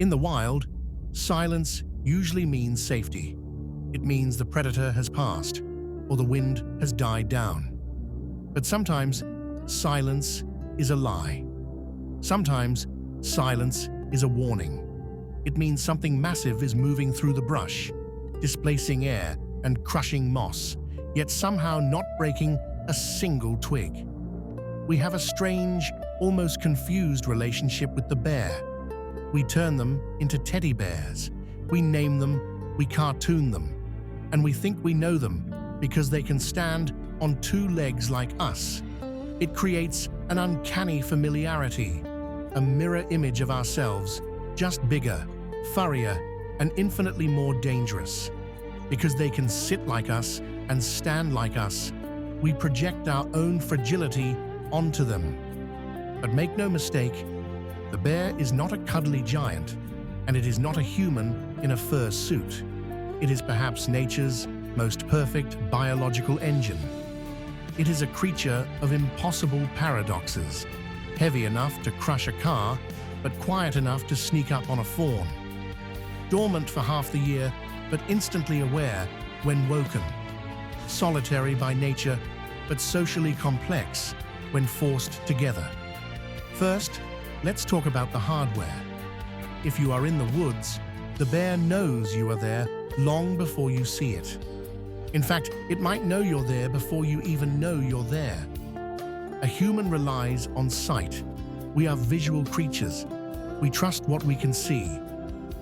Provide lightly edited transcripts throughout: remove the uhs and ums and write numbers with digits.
In the wild, silence usually means safety. It means the predator has passed, or the wind has died down. But sometimes, silence is a lie. Sometimes, silence is a warning. It means something massive is moving through the brush, displacing air and crushing moss, yet somehow not breaking a single twig. We have a strange, almost confused relationship with the bear. We turn them into teddy bears. We name them, we cartoon them, and we think we know them because they can stand on two legs like us. It creates an uncanny familiarity, a mirror image of ourselves, just bigger, furrier, and infinitely more dangerous. Because they can sit like us and stand like us, we project our own fragility onto them. But make no mistake, the bear is not a cuddly giant, and it is not a human in a fur suit. It is perhaps nature's most perfect biological engine. It is a creature of impossible paradoxes, heavy enough to crush a car, but quiet enough to sneak up on a fawn. Dormant for half the year, but instantly aware when woken. Solitary by nature, but socially complex when forced together. First, let's talk about the hardware. If you are in the woods, the bear knows you are there long before you see it. In fact, it might know you're there before you even know you're there. A human relies on sight. We are visual creatures. We trust what we can see.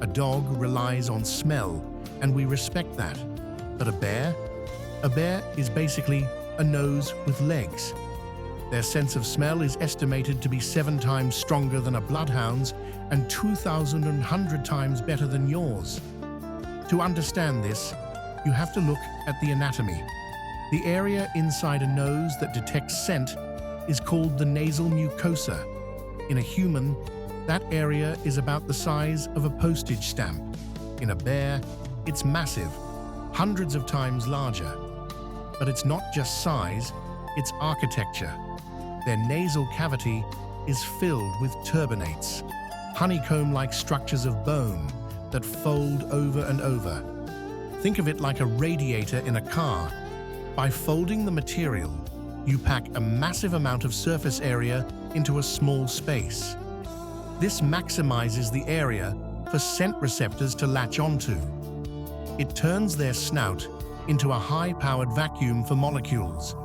A dog relies on smell, and we respect that. But a bear is basically a nose with legs. Their sense of smell is estimated to be 7 times stronger than a bloodhound's and 2,100 times better than yours. To understand this, you have to look at the anatomy. The area inside a nose that detects scent is called the nasal mucosa. In a human, that area is about the size of a postage stamp. In a bear, it's massive, hundreds of times larger. But it's not just size, it's architecture. Their nasal cavity is filled with turbinates, honeycomb-like structures of bone that fold over and over. Think of it like a radiator in a car. By folding the material, you pack a massive amount of surface area into a small space. This maximizes the area for scent receptors to latch onto. It turns their snout into a high-powered vacuum for molecules.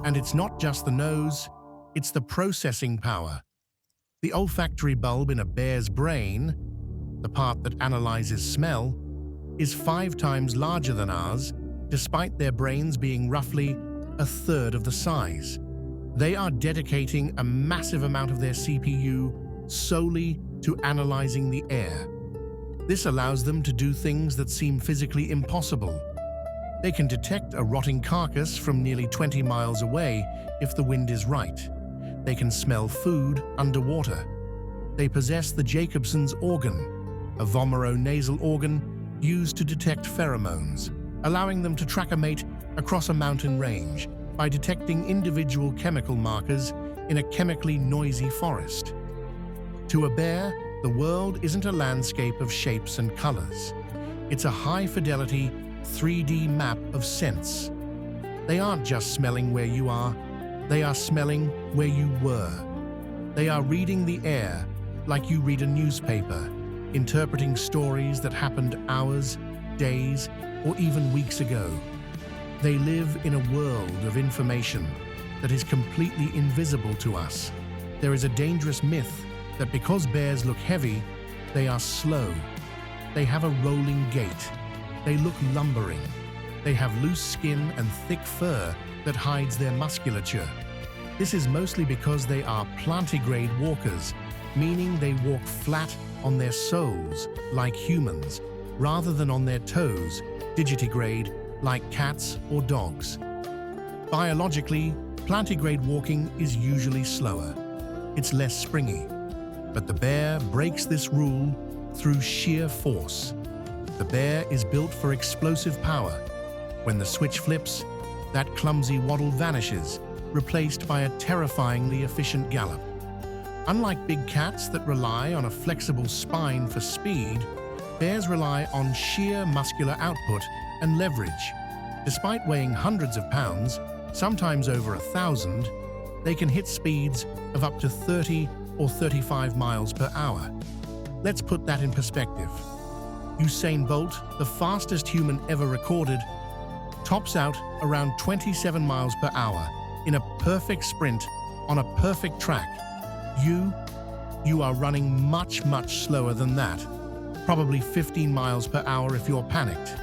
And it's not just the nose, it's the processing power. The olfactory bulb in a bear's brain, the part that analyzes smell, is 5 times larger than ours, despite their brains being roughly a third of the size. They are dedicating a massive amount of their CPU solely to analyzing the air. This allows them to do things that seem physically impossible. They can detect a rotting carcass from nearly 20 miles away if the wind is right. They can smell food underwater. They possess the Jacobson's organ, a vomeronasal organ used to detect pheromones, allowing them to track a mate across a mountain range by detecting individual chemical markers in a chemically noisy forest. To a bear, the world isn't a landscape of shapes and colors. It's a high-fidelity 3D map of scents. They aren't just smelling where you are, they are smelling where you were. They are reading the air like you read a newspaper, interpreting stories that happened hours, days, or even weeks ago. They live in a world of information that is completely invisible to us. There is a dangerous myth that because bears look heavy, they are slow. They have a rolling gait. They look lumbering. They have loose skin and thick fur that hides their musculature. This is mostly because they are plantigrade walkers, meaning they walk flat on their soles, like humans, rather than on their toes, digitigrade, like cats or dogs. Biologically, plantigrade walking is usually slower. It's less springy. But the bear breaks this rule through sheer force. The bear is built for explosive power. When the switch flips, that clumsy waddle vanishes, replaced by a terrifyingly efficient gallop. Unlike big cats that rely on a flexible spine for speed, bears rely on sheer muscular output and leverage. Despite weighing hundreds of pounds, sometimes over 1,000, they can hit speeds of up to 30 or 35 miles per hour. Let's put that in perspective. Usain Bolt, the fastest human ever recorded, tops out around 27 miles per hour in a perfect sprint on a perfect track. You are running much slower than that, probably 15 miles per hour if you're panicked.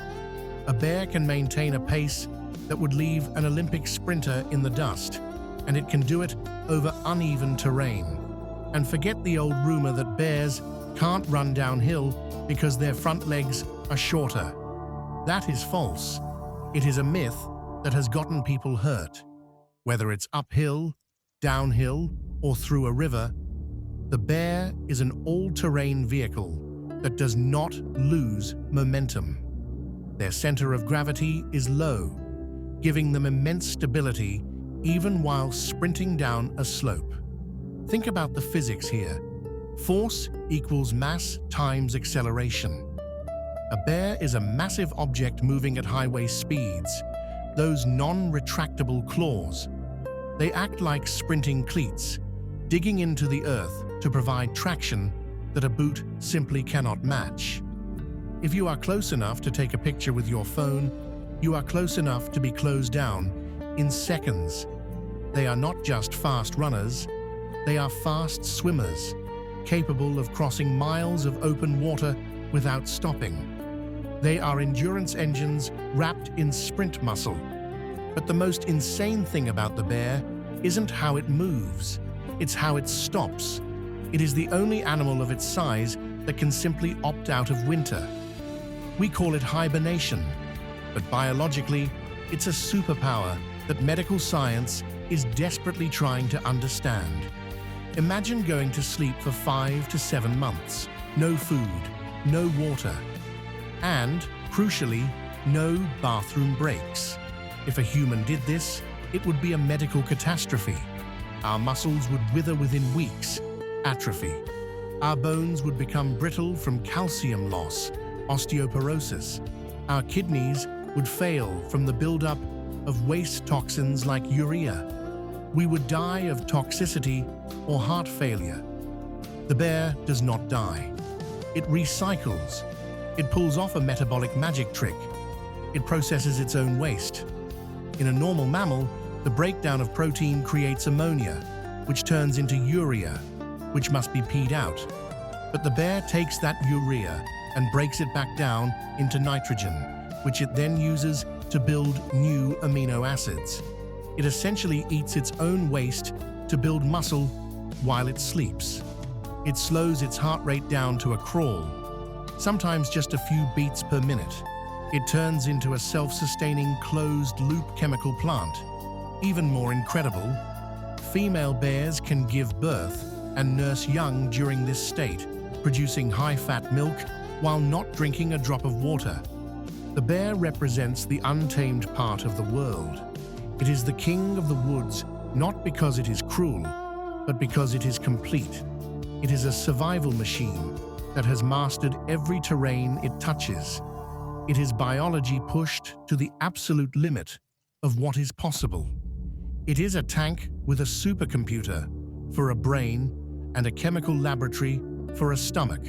A bear can maintain a pace that would leave an Olympic sprinter in the dust, and it can do it over uneven terrain. And forget the old rumor that bears can't run downhill because their front legs are shorter. That is false. It is a myth that has gotten people hurt. Whether it's uphill, downhill, or through a river, the bear is an all-terrain vehicle that does not lose momentum. Their center of gravity is low, giving them immense stability even while sprinting down a slope. Think about the physics here. Force equals mass times acceleration. A bear is a massive object moving at highway speeds. Those non-retractable claws, they act like sprinting cleats, digging into the earth to provide traction that a boot simply cannot match. If you are close enough to take a picture with your phone, you are close enough to be closed down in seconds. They are not just fast runners, they are fast swimmers, capable of crossing miles of open water without stopping. They are endurance engines wrapped in sprint muscle. But the most insane thing about the bear isn't how it moves, it's how it stops. It is the only animal of its size that can simply opt out of winter. We call it hibernation, but biologically, it's a superpower that medical science is desperately trying to understand. Imagine going to sleep for 5 to 7 months, no food, no water, and, crucially, no bathroom breaks. If a human did this, it would be a medical catastrophe. Our muscles would wither within weeks, atrophy. Our bones would become brittle from calcium loss, osteoporosis. Our kidneys would fail from the buildup of waste toxins like urea. We would die of toxicity or heart failure. The bear does not die. It recycles. It pulls off a metabolic magic trick. It processes its own waste. In a normal mammal, the breakdown of protein creates ammonia, which turns into urea, which must be peed out. But the bear takes that urea and breaks it back down into nitrogen, which it then uses to build new amino acids. It essentially eats its own waste to build muscle while it sleeps. It slows its heart rate down to a crawl, sometimes just a few beats per minute. It turns into a self-sustaining closed-loop chemical plant. Even more incredible, female bears can give birth and nurse young during this state, producing high-fat milk while not drinking a drop of water. The bear represents the untamed part of the world. It is the king of the woods, not because it is cruel, but because it is complete. It is a survival machine that has mastered every terrain it touches. It is biology pushed to the absolute limit of what is possible. It is a tank with a supercomputer for a brain and a chemical laboratory for a stomach.